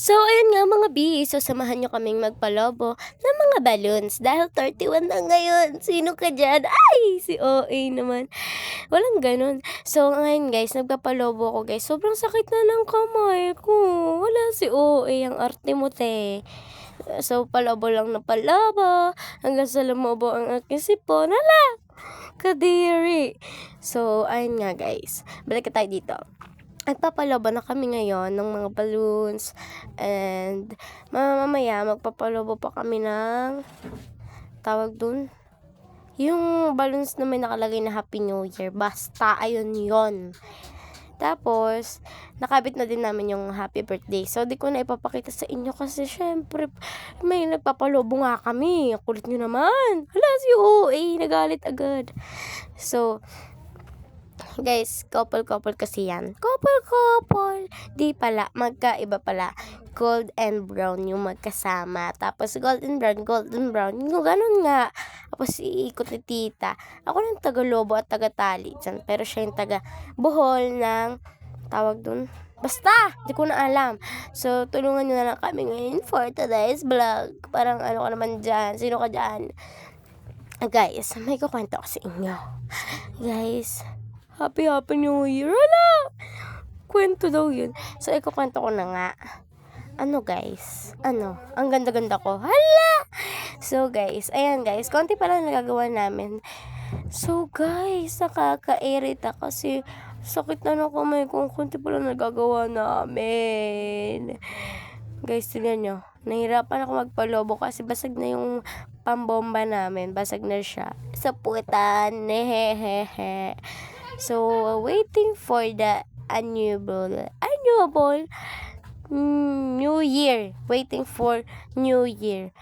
So, ayun nga mga B, so samahan nyo kaming magpalobo ng mga balloons dahil 31 na ngayon. Sino ka dyan? Ay, si OA naman. Walang ganun. So, ngayon guys, nagpapalobo ko guys. Sobrang sakit na ng kamay ko. Wala si OA, ang arte mo te. So, palobo lang na palobo. Hanggang sa lumobo ang aking sipon. Hala! Kadiri. So, ayun nga guys. Balik tayo dito. Nagpapalobo na kami ngayon ng mga balloons and mamaya magpapalobo pa kami ng tawag dun yung balloons na may nakalagay na Happy New Year, basta ayun yon. Tapos nakabit na din namin yung happy birthday, so di ko na ipapakita sa inyo kasi syempre may nagpapalobo nga kami. Kulit nyo naman, hala si OA nagalit agad. So guys, couple kasi yan. Couple. Di pala, magkaiba pala. Gold and brown yung magkasama. Tapos golden brown. Yung ganun nga. Tapos iikot ni tita. Ako ng taga Lobo at taga Tali dyan. Pero siya yung taga Bohol ng tawag dun. Basta, di ko na alam. So, tulungan nyo na lang kami ngayon for today's vlog. Parang ano ka naman dyan. Sino ka dyan? Guys, may kukwento ko sa inyo. Guys, Happy New Year. Hala! Kwento daw yun. So, ikukwento ko na nga. Ano guys? Ang ganda-ganda ko. Hala! So guys, ayan guys. Konti pa lang nagagawa namin. So guys, nakaka-irita kasi sakit na ng kamay ko. Konti pa lang nagagawa namin. Guys, tignan nyo. Nahirapan ako magpalobo kasi basag na yung pambomba namin. Basag na siya. Sa putan. Hehehe. So, waiting for the annual New Year. Waiting for New Year.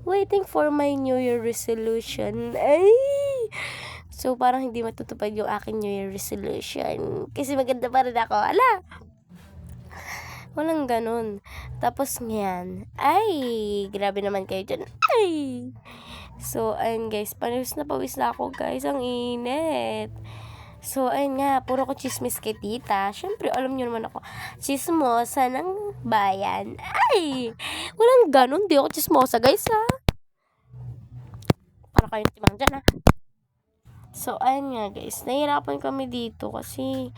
Waiting for my New Year resolution. Ay! So, parang hindi matutupad yung aking New Year resolution. Kasi maganda pa rin ako. Ala! Walang ganun. Tapos ngayon, ay! Grabe naman kayo dyan. Ay! So, ayun guys. Pawis na ako guys. Ang init. So, ayun nga, puro ko chismis kay tita. Syempre, alam nyo naman ako, chismosa ng bayan. Ay! Walang ganun, di ako chismosa, guys, ha? Para kayong timang dyan, ha? So, ayun nga, guys, nahihirapan kami dito kasi,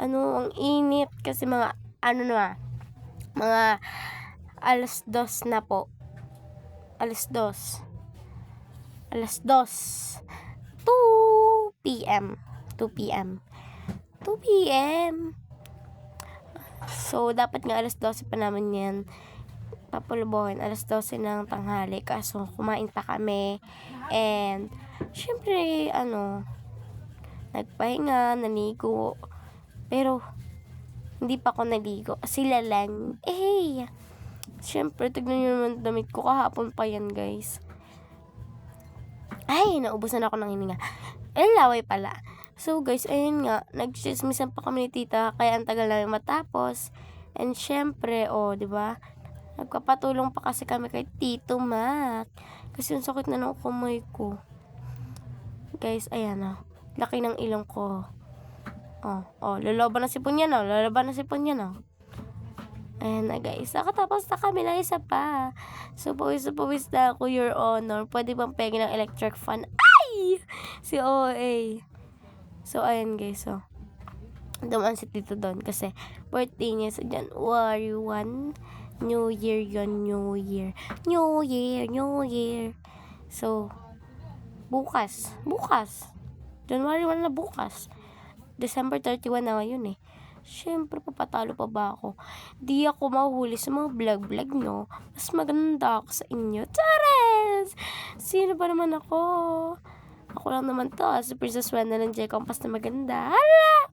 ang init. Kasi mga alas 2 na po. Alas 2 p.m. 2 p.m. So, dapat nga alas 12 pa naman yan papulubuhin. Alas 12 ng tanghali. Kaso, kumain pa kami. And, syempre, nagpahinga, naligo. Pero, hindi pa ako naligo. Sila lang. Syempre, tignan nyo naman damit ko. Kahapon pa yan, guys. Ay, naubusan ako ng hininga. Laway pala. So guys, ayun nga, nagchismisan pa kami ni tita, kaya ang tagal namin matapos. And syempre, di ba? Nagpapatulong pa kasi kami kay Tito Mac. Kasi yung sakit na ng kamay ko. Guys, ayan laki ng ilong ko. Lalaban na sipon yan, Ayan na guys, nakatapos na kami ng isa pa. So, pawis na ako, Your Honor. Pwede bang pegi ng electric fan? Ay! Si OA. So, ayan guys, dumaan si Tito doon kasi birthday niya sa January 1. New Year yun, New Year. So, bukas. January 1 na bukas. December 31 na ngayon Siyempre, papatalo pa ba ako? Di ako mahuhuli sa mga vlog nyo. Mas maganda ako sa inyo. Chares! Sino ba naman ako? Ako lang naman to, si Princess Wenda ng J-Compass na maganda. Hala!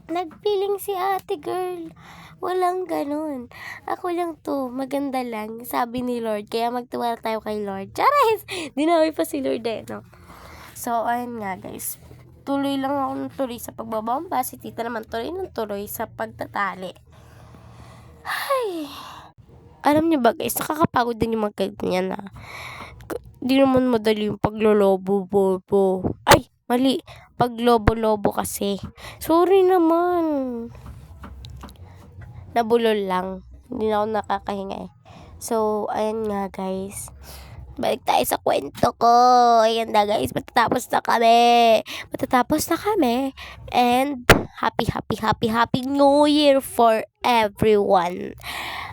Nagpiling si ate girl. Walang ganun. Ako lang to, maganda lang. Sabi ni Lord, kaya magtiwala tayo kay Lord. Chares! Dinawi pa si Lord no? So, ayun nga guys. Tuloy lang ako sa pagbabomba. Si tita naman tuloy sa pagtatali. Ay! Alam niyo ba guys, nakakapagod din yung magkaganyan Di naman madali yung paglolobo. Ay, mali. Paglobo kasi. Sorry naman. Nabulol lang. Hindi na ako nakakahinga eh. So, ayan nga guys. Balik tayo sa kwento ko. Ayan na guys, matatapos na kami. And happy New Year for everyone.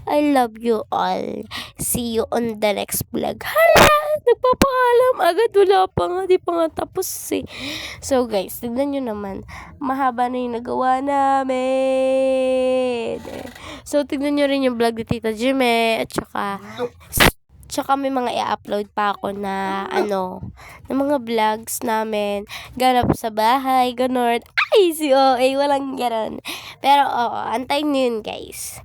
I love you all. See you on the next vlog. Hala! Nagpapaalam agad. Wala pa nga. Di pa nga tapos eh. So guys, tignan nyo naman. Mahaba na yung nagawa namin. So tignan nyo rin yung vlog ni Tita Jime. At tsaka may mga i-upload pa ako na ng mga vlogs namin. Ganap sa bahay, ganon. Ay, si OA, walang ganon. Pero oo, antayin nyo yun guys.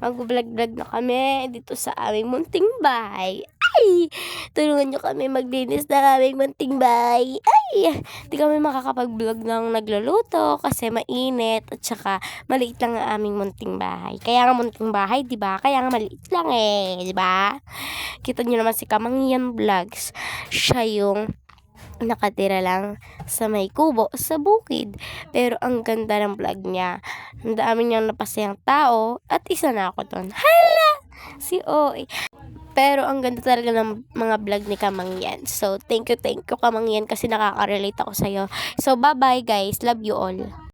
Mag-vlog-vlog na kami dito sa aming munting bahay. Ay, tulungan nyo kami maglinis ng aming munting bahay. Ay, di kami makakapag-vlog ng nagluluto kasi mainit at saka maliit lang ang aming munting bahay. Kaya nga munting bahay, di ba? Kaya nga maliit lang eh, di ba? Kita nyo naman si Kamangyan Vlogs. Siya yung nakatira lang sa may kubo sa bukid. Pero ang ganda ng vlog niya. Ang dami niyang napasayang tao at isa na ako doon. Hala! Si OA. Pero ang ganda talaga ng mga vlog ni Kamangyan. So, thank you Kamangyan kasi nakaka-relate ako sa'yo. So, bye-bye guys. Love you all.